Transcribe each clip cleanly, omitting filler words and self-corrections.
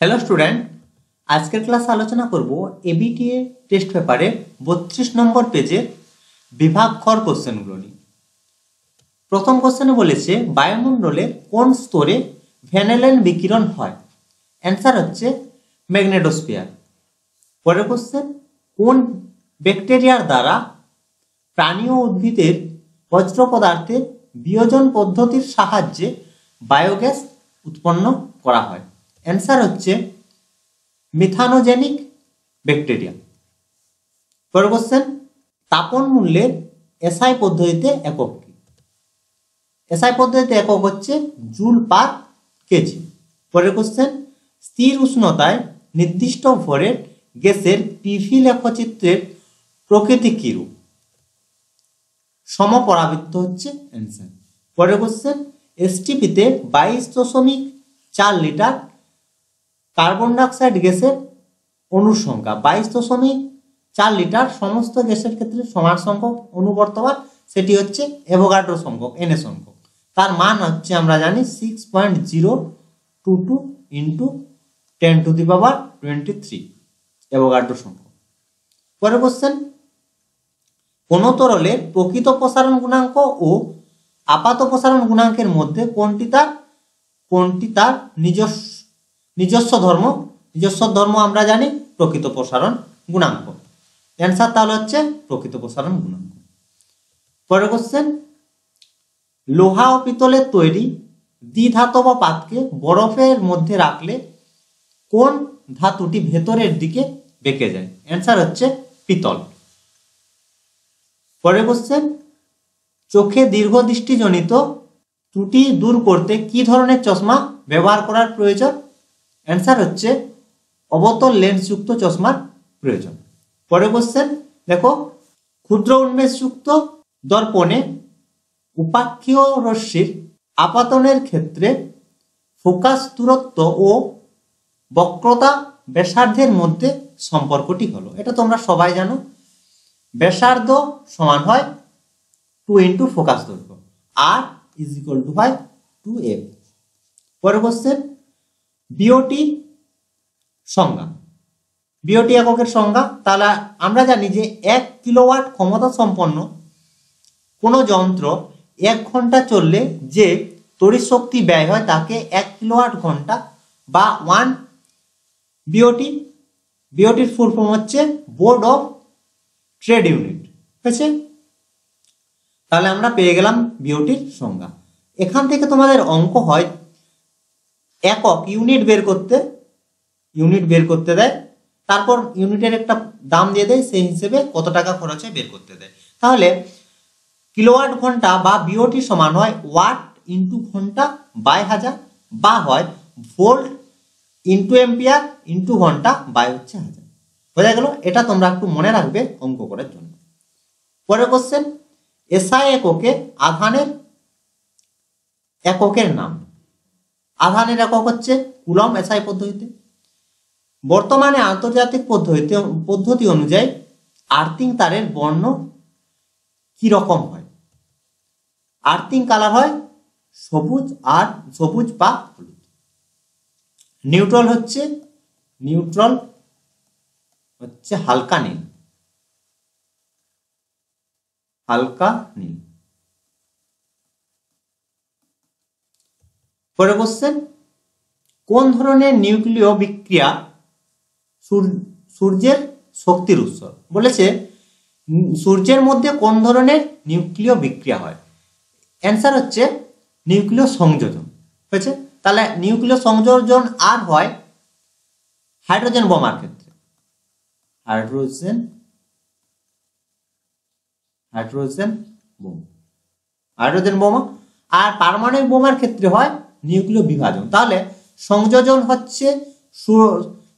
Hello student, আজকের class আলোচনা করব এবিটিএ টেস্ট পেপারে 32 নম্বর পেজের বিভাগ ঘর কোশ্চেনগুলো নিয়ে। প্রথম কোশ্চেনে বলেছে বায়ুমণ্ডলে কোন স্তরে ভ্যানেলেন বিকিরণ হয়? অ্যান্সার হচ্ছে ম্যাগনেটোস্ফিয়ার। পরের কোশ্চেন, কোন ব্যাকটেরিয়ার দ্বারা প্রাণী ও উদ্ভিদের বজ্র পদার্থের বিয়োজন পদ্ধতির সাহায্যে বায়োগ্যাস উৎপন্ন করা হয়? অ্যান্সার হচ্ছে মিথানোজেনিক ব্যাকটেরিয়া। পরের কোশ্চেন, তাপন মূল্যের এসআই পদ্ধতিতে একক কি? এসআই পদ্ধতিতে একক হচ্ছে জুল পার কেজি। পরের কোশ্চেন, স্থির উষ্ণতায় নির্দিষ্ট ভরের গ্যাসের পিভি লেখচিত্রের প্রকৃতি কিরূপ? সমপরাবৃত্ত হচ্ছে অ্যান্সার। পরের কোশ্চেন, এসটিপিতে 22.4 লিটার কার্বন ডাইঅক্সাইড গ্যাসের অণুর সংখ্যা 22.4 লিটার সমস্ত গ্যাসের ক্ষেত্রে সমান সংখ্যক অণু বর্তমান, সেটি হচ্ছে অ্যাভোগাড্রো সংখ্যক, এন সংখ্যক। তার মান হচ্ছে আমরা জানি 6.022 ইন্টু 10⁻23 অ্যাভোগাড্রো সংখ্যক। পরের কোশ্চেন, কোন তরলের প্রকৃত প্রসারণ গুণাঙ্ক ও আপাত প্রসারণ গুণাঙ্কের মধ্যে কোনটি তার নিজস্ব ধর্ম আমরা জানি প্রকৃত প্রসারণ গুণাঙ্ক। অ্যান্সার তাহলে হচ্ছে প্রকৃত প্রসারণ গুণাঙ্ক। পরের কোশ্চেন, লোহা ও পিতলের তৈরি দ্বিধাতব পাতকে বরফের মধ্যে রাখলে কোন ধাতুটি ভেতরের দিকে বেঁকে যায়? অ্যান্সার হচ্ছে পিতল। পরের কোশ্চেন, চোখে দীর্ঘদৃষ্টিজনিত ত্রুটি দূর করতে কি ধরনের চশমা ব্যবহার করার প্রয়োজন? অ্যান্সার হচ্ছে অবতল লেন্সযুক্ত চশমার প্রয়োজন। পরের কোশ্চেন দেখো, ক্ষুদ্র উন্মেষযুক্ত দর্পণে উপাক্ষীয় রশ্মির আপাতনের ক্ষেত্রে ফোকাস দূরত্ব ও বক্রতা ব্যাসার্ধের মধ্যে সম্পর্কটি হলো, এটা তোমরা সবাই জানো। ব্যাসার্ধ সমান হয় 2 ইন্টু ফোকাস দৈর্ঘ্য, আর ইজ ইকুয়াল টু হয় 2f। পরের কোশ্চেন, বিওটি সংজ্ঞা, বিওটি এককের সংজ্ঞা। তাহলে আমরা জানি যে 1 কিলোওয়াট ক্ষমতা সম্পন্ন কোন যন্ত্র 1 ঘন্টা চললে যে তড়িৎ শক্তি ব্যয় হয় তাকে 1 কিলোওয়াট ঘন্টা বা 1 বিওটি। বিওটির ফুল ফর্ম হচ্ছে বোর্ড অফ ট্রেড ইউনিট। ঠিক আছে, তাহলে আমরা পেয়ে গেলাম বিওটির সংজ্ঞা। এখান থেকে তোমাদের অঙ্ক হয় একক ইউনিট বের করতে দেয়, তারপর ইউনিটের একটা দাম দিয়ে দেয়, সেই হিসেবে কত টাকা খরচ হয় বের করতে দেয়। তাহলে কিলোওয়াট ঘন্টা বা বিওটি সমান হয় ওয়াট ইন্টু ঘন্টা বাই হাজার, বা হয় ভোল্ট ইন্টু এম্পিয়ার ইন্টু ঘন্টা বাই হচ্ছে হাজার। বোঝা গেল? এটা তোমরা একটু মনে রাখবে অঙ্ক করার জন্য। পরের কোশ্চেন, এসআই এককে আধানের এককের নাম। আধানের একক হচ্ছে কুলম্ব এসআই পদ্ধতিতে। বর্তমানে আন্তর্জাতিক পদ্ধতি অনুযায়ী আর্থিং তারের বর্ণ কি রকম হয়? আর্থিং কালার হয় সবুজ বা হলুদ। নিউট্রাল হচ্ছে হালকা নীল। পরের কোশ্চেন, কোন ধরনের নিউক্লিয় বিক্রিয়া সূর্যের শক্তির উৎস? বলেছে সূর্যের মধ্যে কোন ধরনের নিউক্লিয় বিক্রিয়া হয়? অ্যান্সার হচ্ছে নিউক্লিয় সংযোজন। হয়েছে? তাহলে নিউক্লিয় সংযোজন আর হয় হাইড্রোজেন বোমার ক্ষেত্রে, হাইড্রোজেন বোমা। আর পারমাণবিক বোমার ক্ষেত্রে হয় নিউক্লিয় বিভাজন। তাহলে সংযোজন হচ্ছে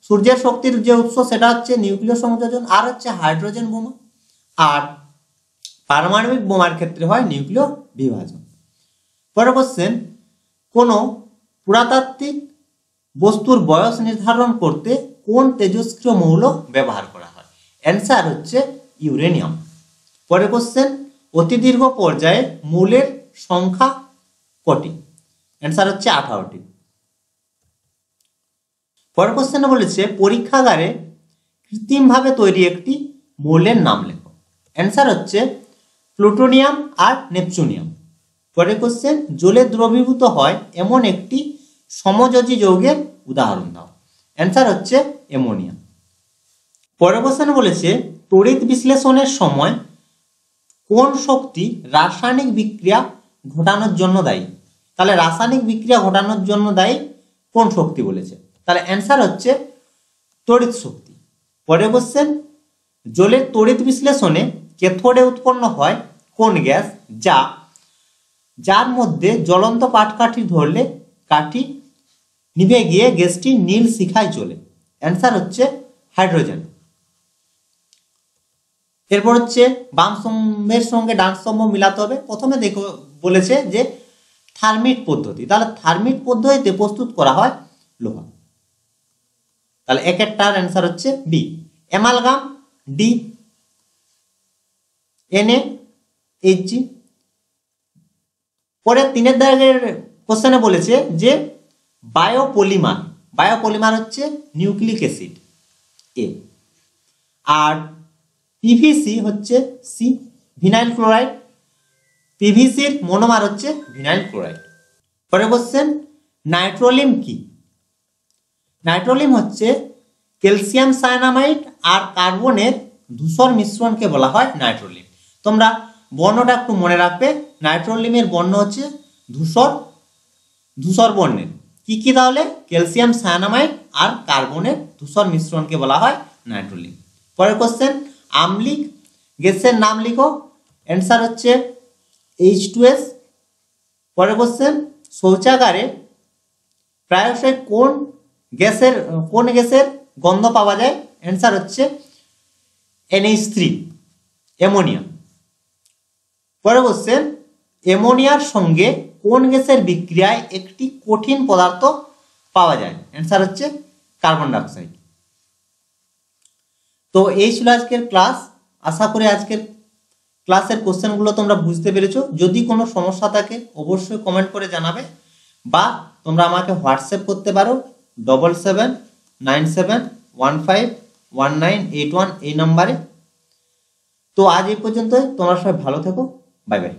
সূর্যের শক্তির যে উৎস সেটা হচ্ছে নিউক্লিয় সংযোজন আর হচ্ছে হাইড্রোজেন বোমা, আর পারমাণবিক বোমার ক্ষেত্রে হয় নিউক্লিয় বিভাজন। পরের কোশ্চেন, কোন পুরাতাত্ত্বিক বস্তুর বয়স নির্ধারণ করতে কোন তেজস্ক্রিয় মৌল ব্যবহার করা হয়? অ্যান্সার হচ্ছে ইউরেনিয়াম। পরের কোশ্চেন, অতি দীর্ঘ পর্যায়ে মৌলের সংখ্যা কটি? অ্যান্সার হচ্ছে 18টি। পরের কোশ্চেনে বলেছে পরীক্ষাগারে কৃত্রিমভাবে তৈরি একটি মৌলের নাম লেখো। অ্যান্সার হচ্ছে প্লুটোনিয়াম আর নেপচুনিয়াম। পরের কোশ্চেন জলে দ্রবীভূত হয় এমন একটি সমযোজী যৌগের উদাহরণ দাও। অ্যান্সার হচ্ছে অ্যামোনিয়া। পরের কোশ্চেনে বলেছে তড়িৎ বিশ্লেষণের সময় কোন শক্তি রাসায়নিক বিক্রিয়া ঘটানোর জন্য দায়ী? তাহলে রাসায়নিক বিক্রিয়া ঘটানোর জন্য দায়ী কোন শক্তি বলেছে? তাহলে অ্যান্সার হচ্ছে তড়িৎ শক্তি। পরের কোশ্চেন জলের তড়িৎ বিশ্লেষণে ক্যাথোডে উৎপন্ন হয় কোন গ্যাস যার মধ্যে জ্বলন্ত পাটকাঠি ধরলে কাঠি নিভে গিয়ে গ্যাসটি নীল শিখায় জ্বলে? অ্যান্সার হচ্ছে হাইড্রোজেন। এরপর হচ্ছে বাম স্তম্ভের সঙ্গে ডান স্তম্ভ মিলাতে হবে। প্রথমে দেখো বলেছে যে থার্মিট পদ্ধতি, তাহলে থার্মিট পদ্ধতিতে প্রস্তুত করা হয় লোহা, তাহলে একেরটার অ্যান্সার হচ্ছে বি। Amalgam D, NaHG। পরে 3 দাগের কোশ্চেনে বলেছে যে বায়োপলিমার হচ্ছে নিউক্লিক অ্যাসিড এ, আর পিভিসি হচ্ছে সি ভিনাইল ক্লোরাইড। পিভিসির মনোমার হচ্ছে ভিনাইল ক্লোরাইড। পরে কোশ্চেন নাইট্রোলিম কি? নাইট্রোলিম হচ্ছে ক্যালসিয়াম সায়ানামাইড আর কার্বনের ধূসর মিশ্রণকে বলা হয় নাইট্রোলিম। তোমরা বর্ণটা একটু মনে রাখবে, নাইট্রোলিমের বর্ণ হচ্ছে ধূসর বর্ণের। কি কি তাহলে? ক্যালসিয়াম সায়ানামাইড আর কার্বনের ধূসর মিশ্রণকে বলা হয় নাইট্রোলিম। পরের কোশ্চেন আম্লিক গ্যাসের নাম লিখো। অ্যান্সার হচ্ছে H2S। পরের কোশ্চেন শৌচাগারে প্রায়শই কোন গ্যাসের গন্ধ পাওয়া যায়? অ্যান্সার হচ্ছে NH3 অ্যামোনিয়া। পরের কোশ্চেন অ্যামোনিয়ার সঙ্গে কোন গ্যাসের বিক্রিয়ায় একটি কঠিন পদার্থ পাওয়া যায়? অ্যান্সার হচ্ছে কার্বন ডাইঅক্সাইড। তো এই ছিল আজকের ক্লাস। আশা করি আজকের ক্লাসের কোশ্চেনগুলো তোমরা বুঝতে পেরেছো। যদি কোনো সমস্যা থাকে অবশ্যই কমেন্ট করে জানাবে, বা তোমরা আমাকে হোয়াটসঅ্যাপ করতে পারো 7797151981 এই নম্বরে। তো আজ এই পর্যন্তই, তোমরা সবাই ভালো থেকো, বাই বাই।